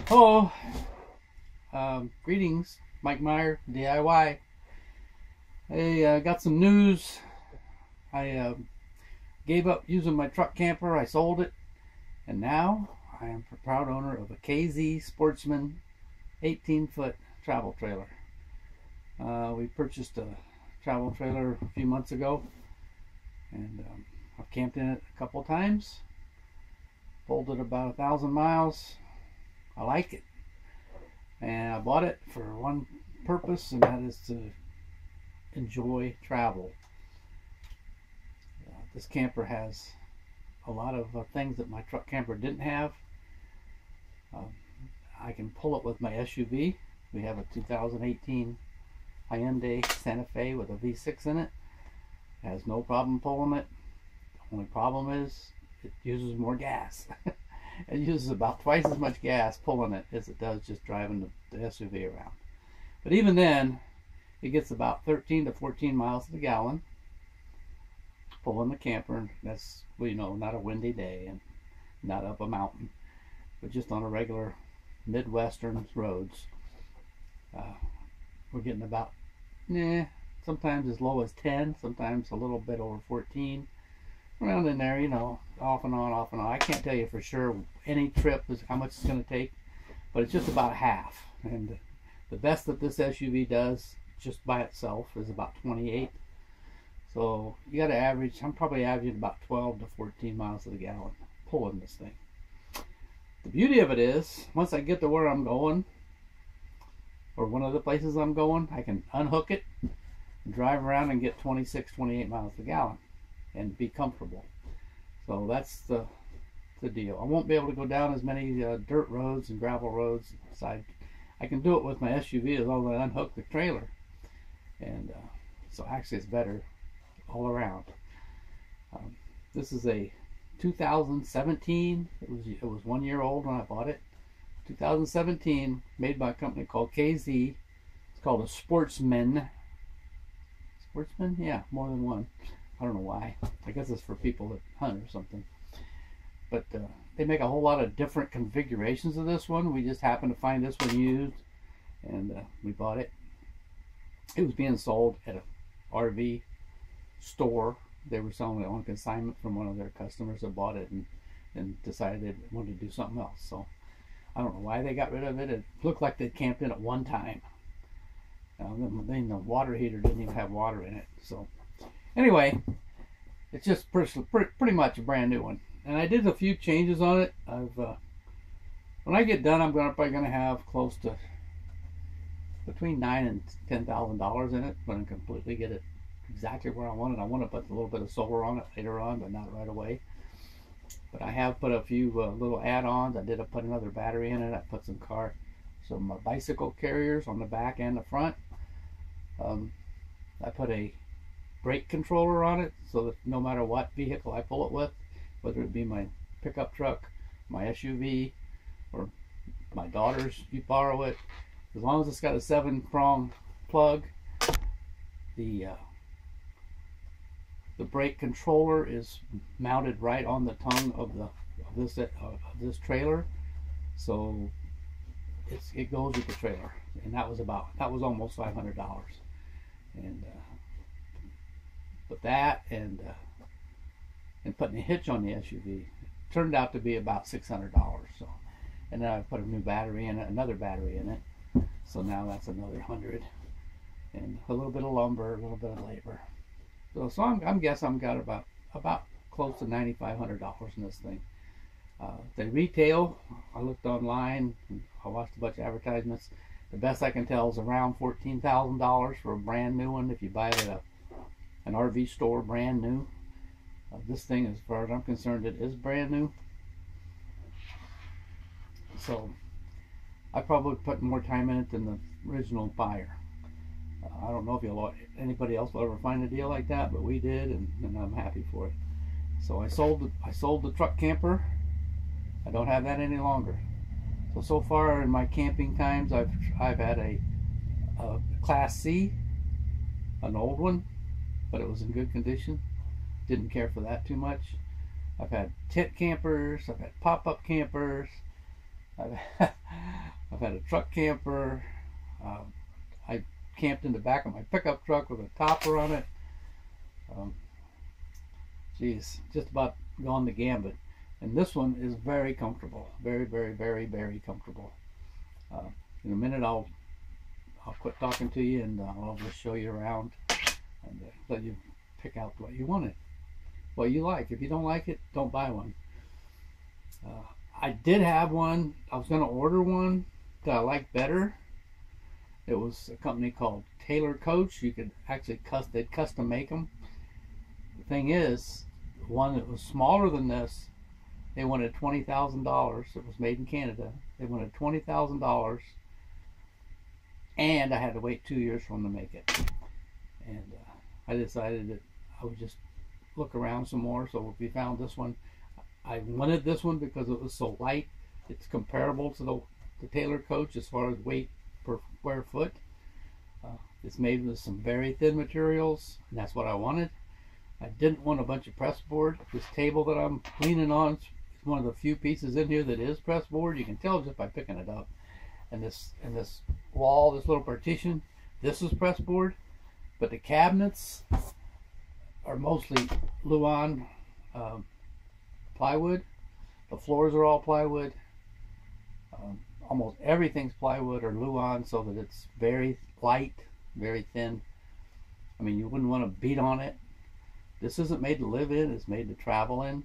Hello, greetings, Mike Meier, DIY. Hey, got some news. I gave up using my truck camper. I sold it, and now I am the proud owner of a KZ Sportsmen 18-foot travel trailer. We purchased a travel trailer a few months ago, and I've camped in it a couple of times. Pulled it about 1,000 miles. I like it, and I bought it for one purpose, and that is to enjoy travel. This camper has a lot of things that my truck camper didn't have. I can pull it with my SUV. We have a 2018 Hyundai Santa Fe with a V6 in it. It has no problem pulling it. The only problem is it uses more gas. It uses about twice as much gas pulling it as it does just driving the SUV around. But even then, it gets about 13 to 14 miles to the gallon pulling the camper. That's, well, not a windy day and not up a mountain, but just on a regular Midwestern roads. We're getting about, sometimes as low as 10, sometimes a little bit over 14. Around in there, off and on, off and on. I can't tell you for sure any trip is how much it's going to take, but it's just about half. And the best that this SUV does just by itself is about 28. So you got to average, I'm probably averaging about 12 to 14 miles to the gallon pulling this thing. The beauty of it is, once I get to where I'm going, or one of the places I'm going, I can unhook it, and drive around and get 26, 28 miles to the gallon and be comfortable. So that's the deal. I won't be able to go down as many dirt roads and gravel roads. I can do it with my SUV as long as I unhook the trailer, and so actually it's better all around. This is a 2017. It was 1 year old when I bought it. 2017, made by a company called KZ. It's called a Sportsman. Sportsman? Yeah, more than one. I don't know why. I guess it's for people that hunt or something. But they make a whole lot of different configurations of this one. We just happened to find this one used, and we bought it. It was being sold at an RV store. They were selling it on consignment from one of their customers that bought it and decided they wanted to do something else. So I don't know why they got rid of it. It looked like they camped in it one time. The water heater didn't even have water in it. So anyway, it's just pretty much a brand new one. And I did a few changes on it. When I get done, I'm probably going to have close to between $9,000 and $10,000 in it when I completely get it exactly where I want it. I want to put a little bit of solar on it later on, but not right away. But I have put a few little add-ons. I did put another battery in it. I put some bicycle carriers on the back and the front. I put a brake controller on it so that no matter what vehicle I pull it with, whether it be my pickup truck, my SUV, or my daughter's, you borrow it, as long as it's got a 7-prong plug, the brake controller is mounted right on the tongue of this trailer, so it goes with the trailer, and that was almost $500, and but that and putting a hitch on the SUV turned out to be about $600. So, and then I put a new battery in it, another battery in it, so now that's another 100, and a little bit of lumber, a little bit of labor. So I'm guessing I've got about close to $9,500 in this thing. The retail, I looked online, I watched a bunch of advertisements. The best I can tell is around $14,000 for a brand new one if you buy it at an RV store brand new. This thing, as far as I'm concerned, it is brand new. So I probably put more time in it than the original buyer. I don't know if anybody else will ever find a deal like that, but we did, and I'm happy for it. So I sold the truck camper. I don't have that any longer. So far in my camping times, I've had a Class C, an old one, but it was in good condition. Didn't care for that too much. I've had tent campers, I've had pop-up campers, I've had a truck camper. I camped in the back of my pickup truck with a topper on it. Geez, just about gone the gambit. And this one is very comfortable. Very, very, very, very comfortable. In a minute I'll quit talking to you, and I'll just show you around and let you pick out what you wanted, what you like. If you don't like it, don't buy one. I did have one. I was going to order one that I liked better. It was a company called Taylor Coach. You could actually they'd custom make them. The thing is, one that was smaller than this, they wanted $20,000. It was made in Canada. They wanted $20,000, and I had to wait 2 years for them to make it. And I decided that I would just look around some more. So if we found this one, I wanted this one because it was so light. It's comparable to the Taylor Coach as far as weight per square foot. It's made with some very thin materials, and that's what I wanted. I didn't want a bunch of press board. This table that I'm leaning on is one of the few pieces in here that is press board. You can tell just by picking it up. And this wall, this little partition, this is press board, but the cabinets are mostly Luan plywood. The floors are all plywood. Almost everything's plywood or Luan, so that it's very light, very thin. I mean, you wouldn't want to beat on it. This isn't made to live in, it's made to travel in.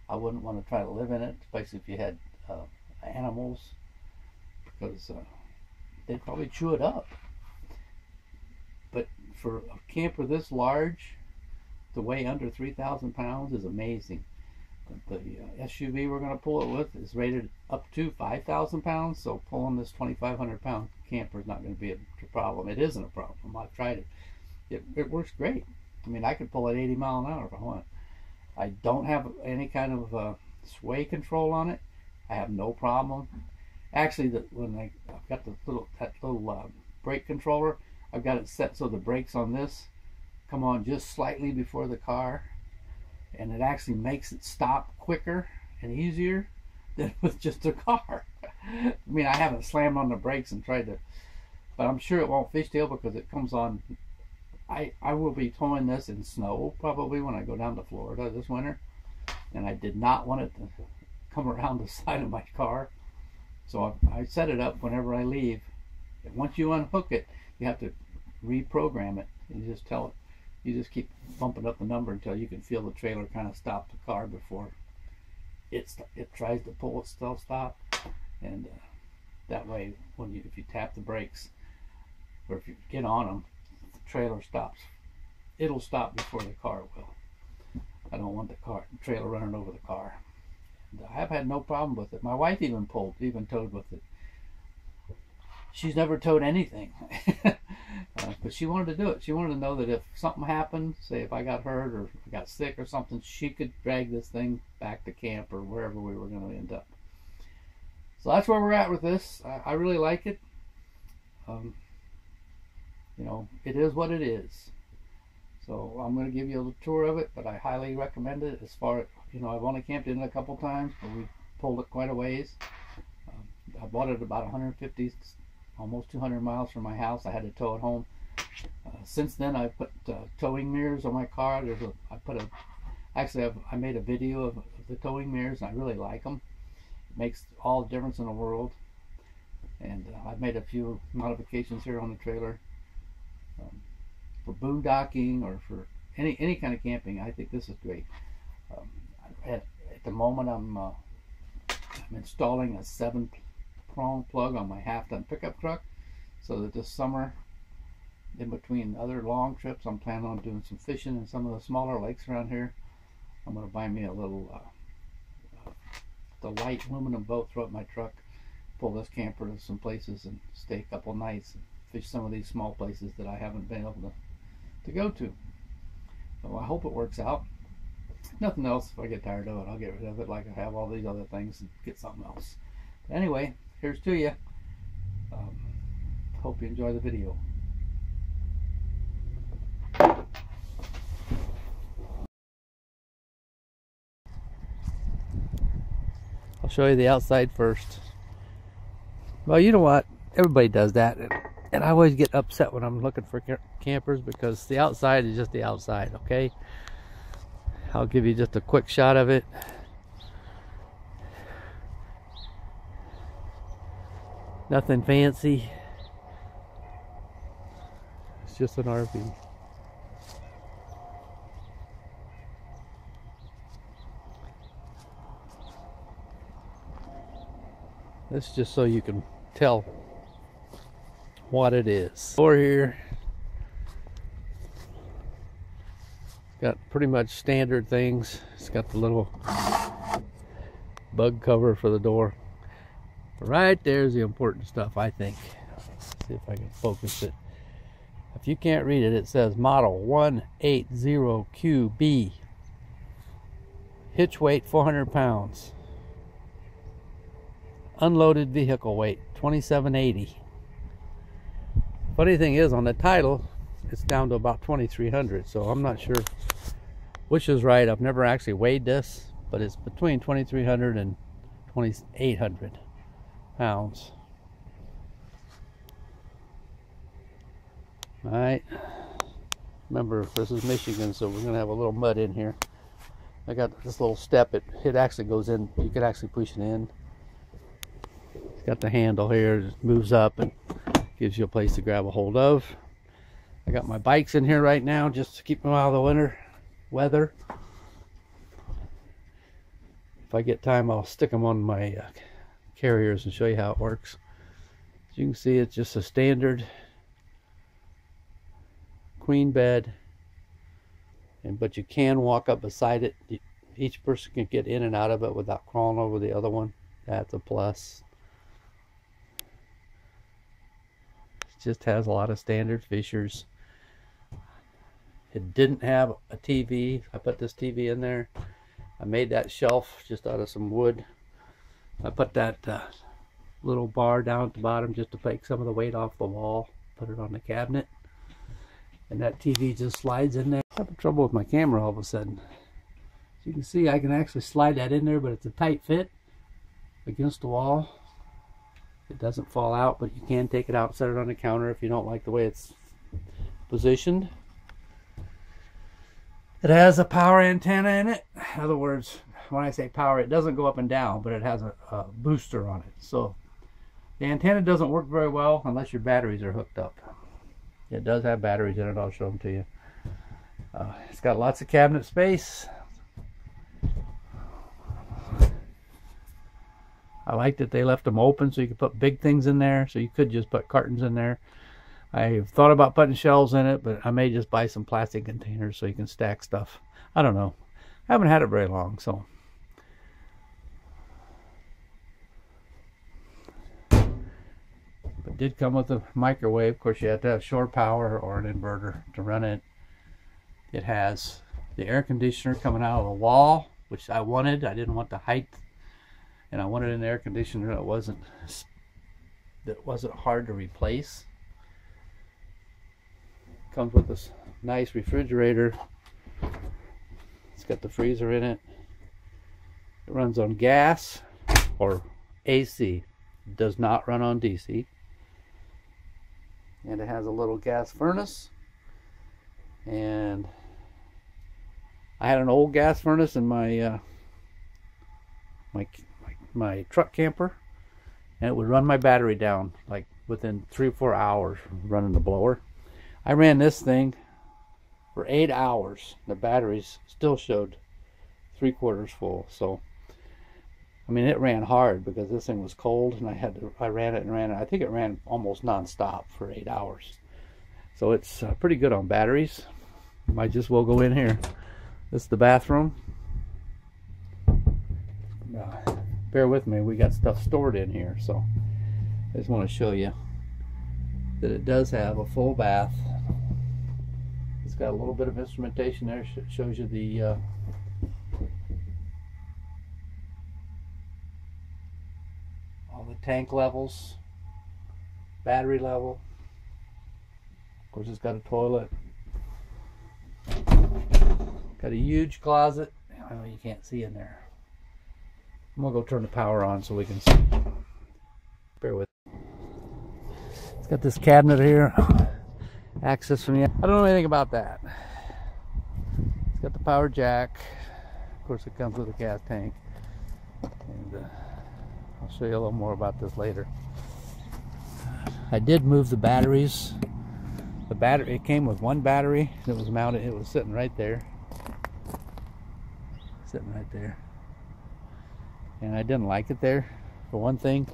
I wouldn't want to try to live in it, especially if you had animals, because they'd probably chew it up. But for a camper this large, to weigh under 3,000 pounds is amazing. The SUV we're going to pull it with is rated up to 5,000 pounds, so pulling this 2,500 pound camper is not going to be a problem. It isn't a problem. I've tried it. It works great. I mean, I could pull it 80 miles an hour if I want. I don't have any kind of sway control on it. I have no problem. Actually, I've got that little brake controller, I've got it set so the brakes on this come on just slightly before the car, and it actually makes it stop quicker and easier than with just a car. I mean, I haven't slammed on the brakes and tried to, but I'm sure it won't fishtail because it comes on. I will be towing this in snow probably when I go down to Florida this winter, and I did not want it to come around the side of my car, so I set it up whenever I leave. And once you unhook it, you have to reprogram it. You just tell it, you just keep bumping up the number until you can feel the trailer kind of stop the car before it tries to pull itself stop. And that way, if you tap the brakes or if you get on them, the trailer stops. It'll stop before the car will. I don't want the trailer running over the car. And I have had no problem with it. My wife even towed with it. She's never towed anything. But she wanted to do it. She wanted to know that if something happened, say if I got hurt or if I got sick or something, she could drag this thing back to camp or wherever we were going to end up. So that's where we're at with this. I really like it. You know, it is what it is. So I'm going to give you a tour of it, but I highly recommend it. As far as, you know, I've only camped in it a couple times, but we pulled it quite a ways. I bought it about 150, almost 200 miles from my house. I had to tow it home. Since then, I put towing mirrors on my car. I made a video of the towing mirrors, and I really like them. It makes all the difference in the world. And I've made a few modifications here on the trailer. For boondocking or for any kind of camping, I think this is great. At the moment, I'm installing a 7-prong plug on my half-ton pickup truck, so that this summer, in between other long trips, I'm planning on doing some fishing in some of the smaller lakes around here. I'm going to buy me a little the light aluminum boat, throw it in my truck, pull this camper to some places and stay a couple nights and fish some of these small places that I haven't been able to go to. So I hope it works out. Nothing else. If I get tired of it, I'll get rid of it like I have all these other things and get something else. But anyway, here's to you. Hope you enjoy the video. I'll show you the outside first. Well, you know what? Everybody does that. And I always get upset when I'm looking for campers because the outside is just the outside, okay? I'll give you just a quick shot of it. Nothing fancy. It's just an RV. This is just so you can tell what it is. Door here. Got pretty much standard things. It's got the little bug cover for the door. Right there's the important stuff, I think. Let's see if I can focus it. If you can't read it, it says model 180QB. Hitch weight 400 pounds. Unloaded vehicle weight 2780. Funny thing is, on the title it's down to about 2300, so I'm not sure which is right. I've never actually weighed this, but it's between 2300 and 2800 pounds. All right, remember this is Michigan, so we're gonna have a little mud in here. I got this little step, it actually goes in, you can actually push it in. It's got the handle here, it just moves up and gives you a place to grab a hold of. I got my bikes in here right now just to keep them out of the winter weather. If I get time, I'll stick them on my carriers and show you how it works. As you can see, it's just a standard queen bed, but you can walk up beside it. Each person can get in and out of it without crawling over the other one. That's a plus. It just has a lot of standard features. It didn't have a TV. I put this TV in there. I made that shelf just out of some wood. I put that little bar down at the bottom just to take some of the weight off the wall. Put it on the cabinet. And that TV just slides in there. I'm having trouble with my camera all of a sudden. As you can see, I can actually slide that in there, but it's a tight fit against the wall. It doesn't fall out, but you can take it out and set it on the counter if you don't like the way it's positioned. It has a power antenna in it. In other words, when I say power, it doesn't go up and down, but it has a booster on it. So the antenna doesn't work very well unless your batteries are hooked up. It does have batteries in it. I'll show them to you. It's got lots of cabinet space. I like that they left them open so you could put big things in there. So you could just put cartons in there. I've thought about putting shelves in it, but I may just buy some plastic containers so you can stack stuff. I don't know. I haven't had it very long, so. It did come with a microwave. Of course, you have to have shore power or an inverter to run it. It has the air conditioner coming out of the wall, which I wanted. I didn't want the height, and I wanted an air conditioner that wasn't hard to replace. Comes with this nice refrigerator. It's got the freezer in it. It runs on gas or AC. It does not run on DC. And it has a little gas furnace. And I had an old gas furnace in my my truck camper, and it would run my battery down like within 3 or 4 hours running the blower. I ran this thing for 8 hours. The batteries still showed 3/4 full. So, I mean, it ran hard because this thing was cold, and I ran it and ran it. I think it ran almost non-stop for 8 hours. So it's pretty good on batteries. Might just well go in here. This is the bathroom. Bear with me, we got stuff stored in here, so I just want to show you that it does have a full bath. It's got a little bit of instrumentation there. It shows you the all the tank levels, battery level. Of course, it's got a toilet. Got a huge closet. I know you can't see in there. I'm gonna go turn the power on so we can see. Bear with me. Got this cabinet here, access from the. I don't know anything about that. It's got the power jack. Of course, it comes with a gas tank, and I'll show you a little more about this later. I did move the batteries. The battery, it came with one battery that was mounted. It was sitting right there, and I didn't like it there. For one thing,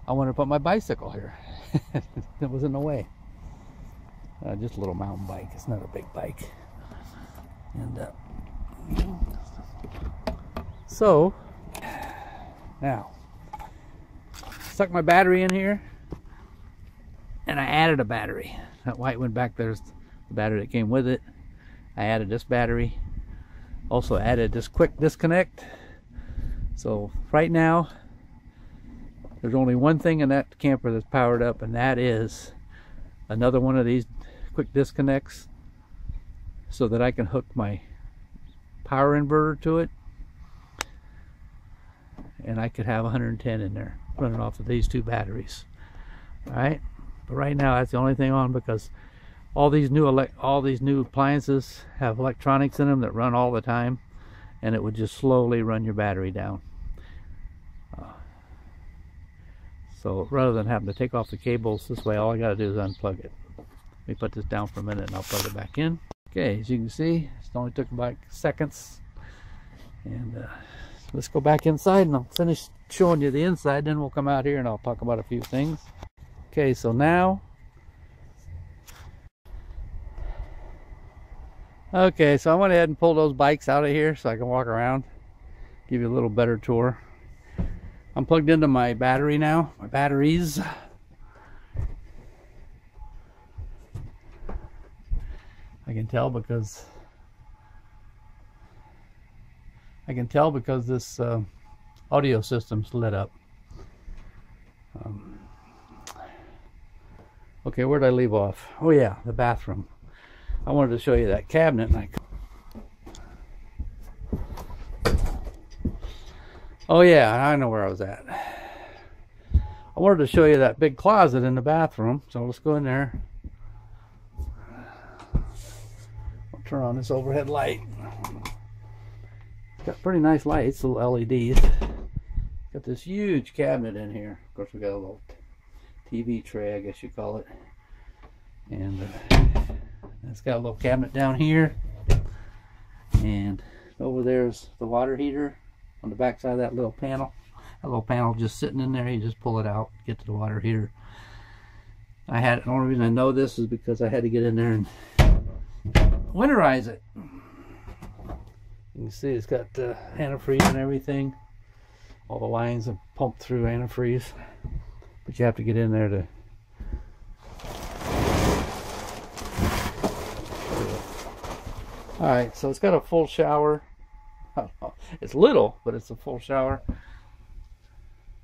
I wanted to put my bicycle here. It was in the way. Just a little mountain bike. It's not a big bike. And so now stuck my battery in here, and I added a battery. That white one back there's the battery that came with it. I added this battery. Also added this quick disconnect. So right now there's only one thing in that camper that's powered up, and that is another one of these quick disconnects, so that I can hook my power inverter to it, and I could have 110 in there running off of these two batteries. All right, but right now that's the only thing on, because all these new appliances have electronics in them that run all the time, and it would just slowly run your battery down. So rather than having to take off the cables this way, all I got to do is unplug it. Let me put this down for a minute and I'll plug it back in. Okay, as you can see, it only took about seconds. And let's go back inside and I'll finish showing you the inside. Then we'll come out here and I'll talk about a few things. Okay, so now. Okay, so I went ahead and pulled those bikes out of here so I can walk around, give you a little better tour. I'm plugged into my battery now, my batteries. I can tell because this audio system's lit up. Okay, where did I leave off? Oh yeah, the bathroom. I wanted to show you that cabinet. Oh yeah, I know where I was at. I wanted to show you that big closet in the bathroom, so let's go in there. I'll turn on this overhead light. It's got pretty nice lights, little LEDs. Got this huge cabinet in here. Of course, we got a little TV tray, I guess you call it. And it's got a little cabinet down here. And over there's the water heater on the back side of that little panel. That little panel just sitting in there. You just pull it out, get to the water heater. The only reason I know this is because I had to get in there and winterize it. You can see it's got antifreeze and everything. All the lines are pumped through antifreeze, but you have to get in there to. All right, so it's got a full shower. It's little, but it's a full shower.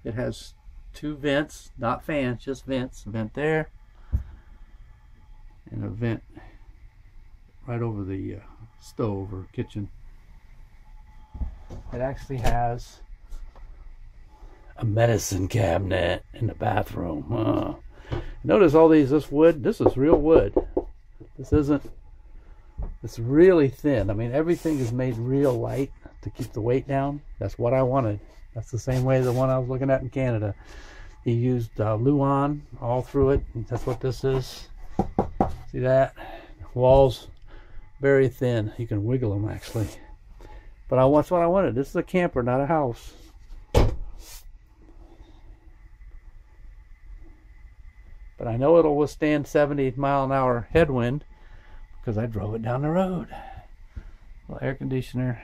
It has two vents, not fans, just vents. A vent there, and a vent right over the stove or kitchen. It actually has a medicine cabinet in the bathroom. Notice all this wood. This is real wood. This isn't. It's really thin. I mean, everything is made real light to keep the weight down. That's what I wanted. That's the same way the one I was looking at in Canada. He used Luan all through it. That's what this is. See that? Walls very thin. You can wiggle them actually. But that's what I wanted. This is a camper, not a house. But I know it'll withstand 70-mile-an-hour headwind because I drove it down the road. Little air conditioner.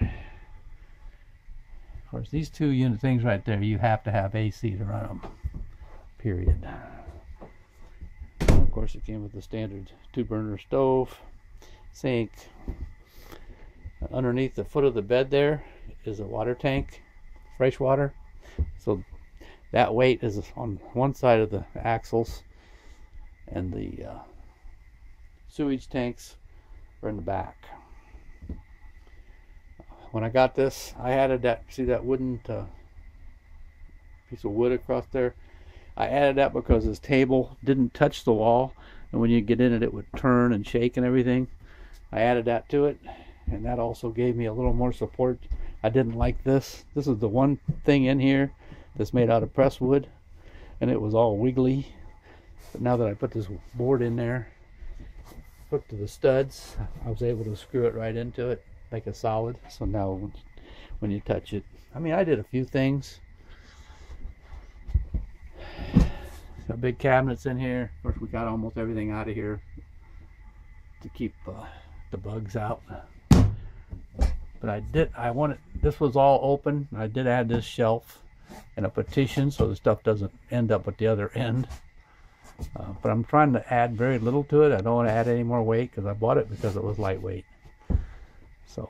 Of course, these two unit things right there, you have to have AC to run them. Period. And of course, it came with the standard 2-burner stove, sink. Underneath the foot of the bed there is a water tank, fresh water. So that weight is on one side of the axles, and the sewage tanks are in the back. When I got this, I added that, see that wooden piece of wood across there? I added that because this table didn't touch the wall, and when you get in it, it would turn and shake and everything. I added that to it, and that also gave me a little more support. I didn't like this. This is the one thing in here that's made out of pressed wood, and it was all wiggly. But now that I put this board in there, hooked to the studs, I was able to screw it right into it, make it solid. So now when you touch it, I mean, I did a few things. Got big cabinets in here. Of course, we got almost everything out of here to keep the bugs out. But this was all open. I did add this shelf and a partition so the stuff doesn't end up at the other end. But I'm trying to add very little to it. I don't want to add any more weight because I bought it because it was lightweight. So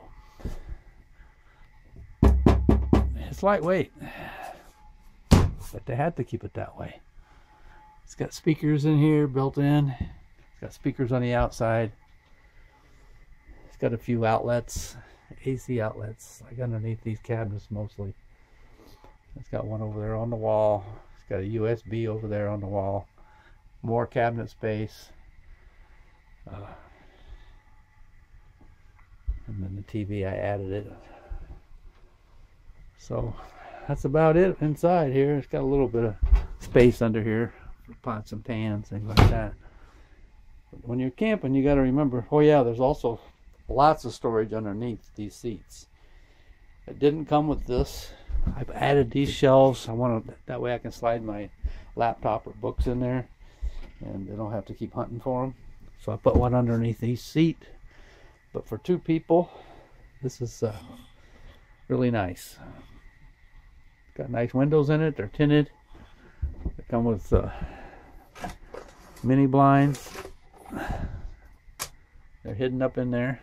it's lightweight, but they had to keep it that way. It's got speakers in here built in. It's got speakers on the outside. It's got a few outlets, AC outlets, like underneath these cabinets mostly. It's got one over there on the wall. It's got a USB over there on the wall. More cabinet space. And then the TV, I added it. So that's about it inside here. It's got a little bit of space under here for pots and pans, things like that. But when you're camping, you got to remember, oh yeah, there's also lots of storage underneath these seats. It didn't come with this. I've added these shelves. I wanted that way I can slide my laptop or books in there, and they don't have to keep hunting for them. So I put one underneath each seat. But for two people, this is really nice. Got nice windows in it. They're tinted. They come with mini blinds. They're hidden up in there.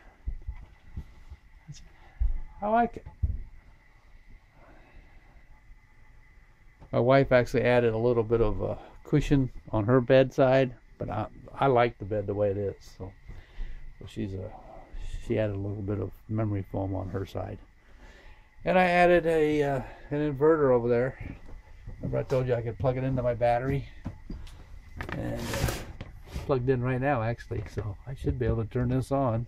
I like it. My wife actually added a little bit of a cushion on her bedside, but I like the bed the way it is. So she added a little bit of memory foam on her side. And I added an inverter over there. Remember I told you I could plug it into my battery? And it's plugged in right now actually, so I should be able to turn this on.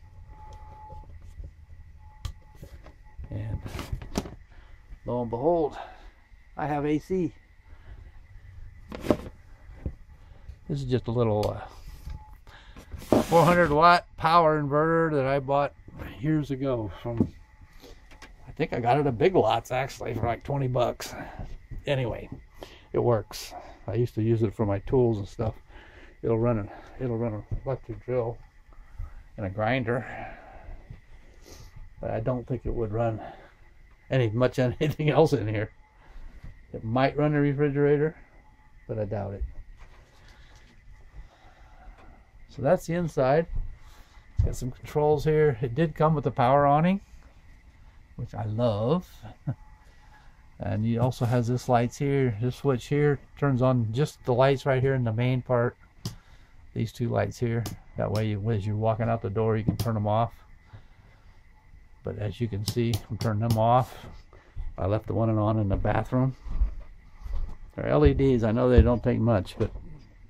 And lo and behold, I have AC. This is just a little 400 watt power inverter that I bought years ago from, I think I got it at Big Lots actually for like 20 bucks. Anyway, it works. I used to use it for my tools and stuff. It'll run an electric drill and a grinder, but I don't think it would run anything else in here. It might run a refrigerator, but I doubt it. So that's the inside. It's got some controls here. It did come with a power awning, which I love. And it also has this lights here. This switch here turns on just the lights right here in the main part. These two lights here. That way, as you're walking out the door, you can turn them off. But as you can see, I'm turning them off. I left the one on in the bathroom. They're LEDs. I know they don't take much, but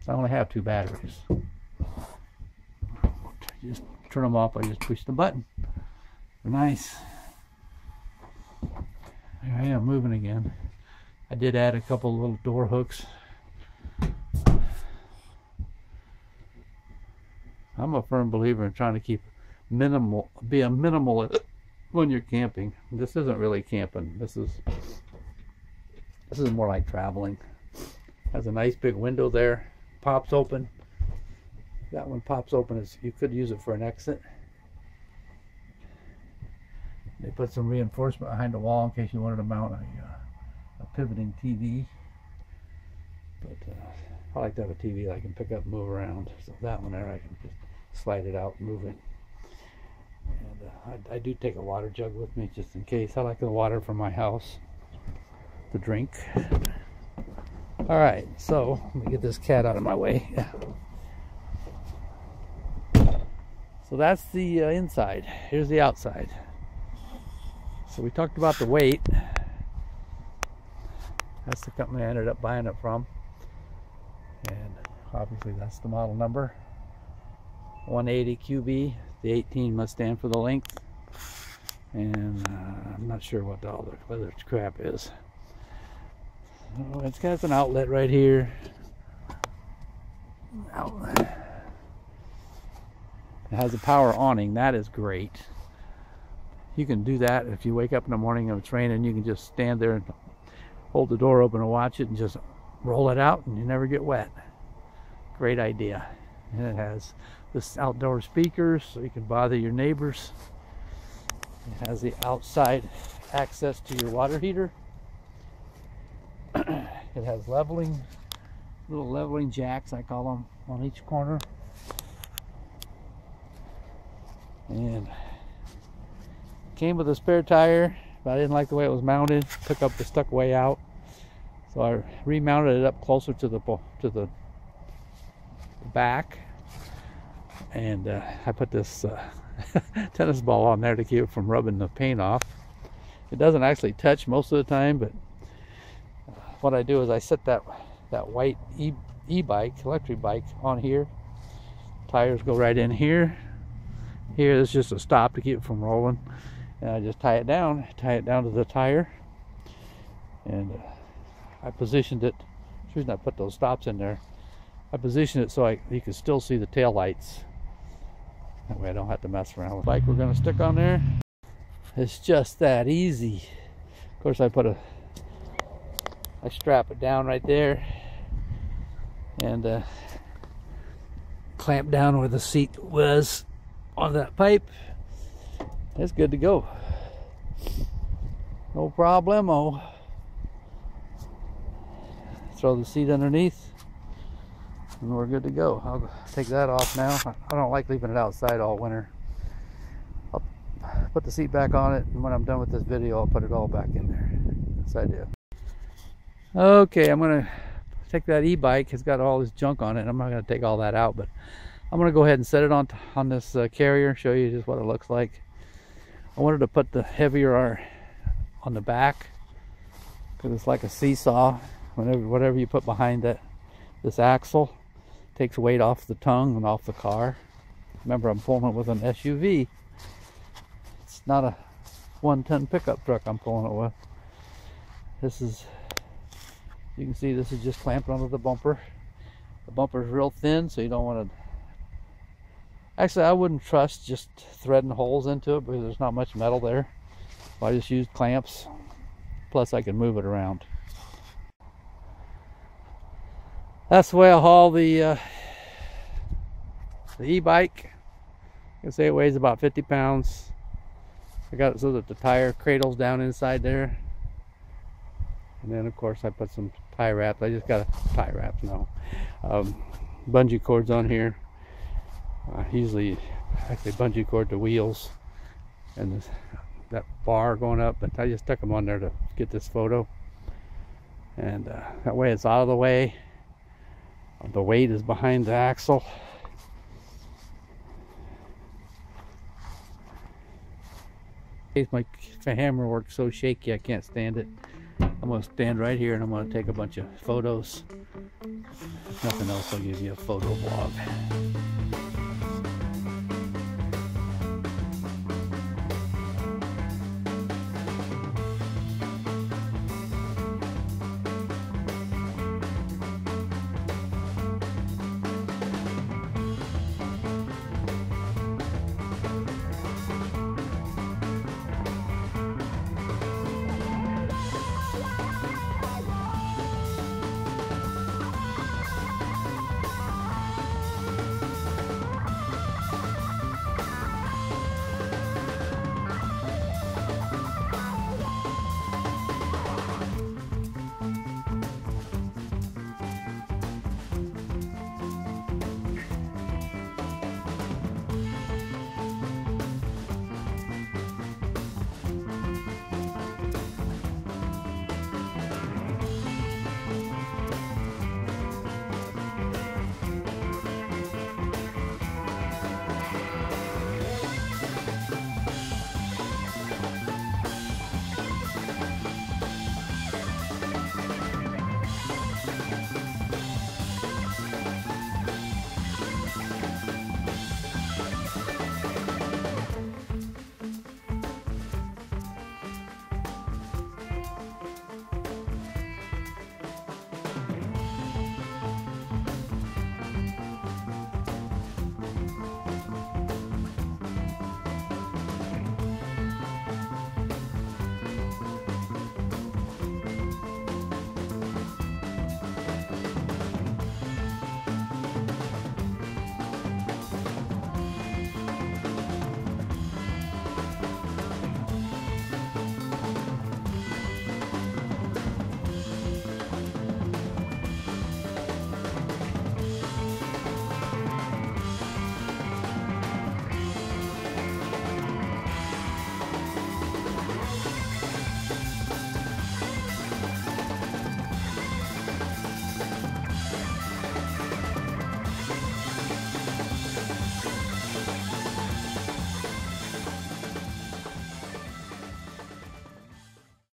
I only have 2 batteries. Just turn them off. I just push the button. They're nice. There I am moving again. I did add a couple little door hooks. I'm a firm believer in trying to keep be a minimal when you're camping. This isn't really camping. This is more like traveling. Has a nice big window there. Pops open. That one pops open. You could use it for an exit. They put some reinforcement behind the wall in case you wanted to mount a pivoting TV. But I like to have a TV that I can pick up and move around. So that one there, I can just slide it out and move it. And I do take a water jug with me just in case. I like the water from my house to drink. All right, so let me get this cat out of my way. So that's the inside. Here's the outside. So we talked about the weight. That's the company I ended up buying it from. Obviously that's the model number. 180 QB. The 18 must stand for the length. And I'm not sure what all the other crap is. So it's got an outlet right here. Outlet. It has a power awning. That is great. You can do that if you wake up in the morning and it's raining. You can just stand there and hold the door open and watch it and just roll it out and you never get wet. Great idea. And it has this outdoor speakers so you can bother your neighbors. It has the outside access to your water heater. It has leveling, little leveling jacks, I call them, on each corner. And came with a spare tire, but I didn't like the way it was mounted. Took up the stuck way out, so I remounted it up closer to the back, and I put this tennis ball on there to keep it from rubbing the paint off. It doesn't actually touch most of the time, but what I do is I set that white e-bike, electric bike, on here. Tires go right in here. Here is just a stop to keep it from rolling, and I just tie it down to the tire. And I positioned it. The reason I put those stops in there, I positioned it so you can still see the tail lights. That way I don't have to mess around with the bike we're going to stick on there. It's just that easy. Of course, I strap it down right there and clamp down where the seat was on that pipe. It's good to go. No problemo. Throw the seat underneath and we're good to go. I'll take that off now. I don't like leaving it outside all winter. I'll put the seat back on it, and when I'm done with this video I'll put it all back in there. That's the idea. Okay, I'm gonna take that e-bike. It's got all this junk on it. I'm not gonna take all that out, but I'm gonna go ahead and set it on this carrier, show you just what it looks like. I wanted to put the heavier on the back because it's like a seesaw. Whatever you put behind this axle takes weight off the tongue and off the car. Remember, I'm pulling it with an SUV. It's not a 1-ton pickup truck I'm pulling it with. This is, you can see, this is just clamped onto the bumper. The bumper is real thin, so you don't want to. Actually, I wouldn't trust just threading holes into it because there's not much metal there. So I just used clamps. Plus, I can move it around. That's the way I haul the e-bike. I can say it weighs about 50 pounds. I got it so that the tire cradles down inside there. And then, of course, I put some tie wraps. I just got a tie wraps now. Bungee cords on here. Usually, actually, bungee cord to wheels. And that bar going up. But I just stuck them on there to get this photo. And that way it's out of the way. The weight is behind the axle. My hammer works so shaky I can't stand it. I'm going to stand right here and I'm going to take a bunch of photos. If nothing else, I'll give you a photo blog.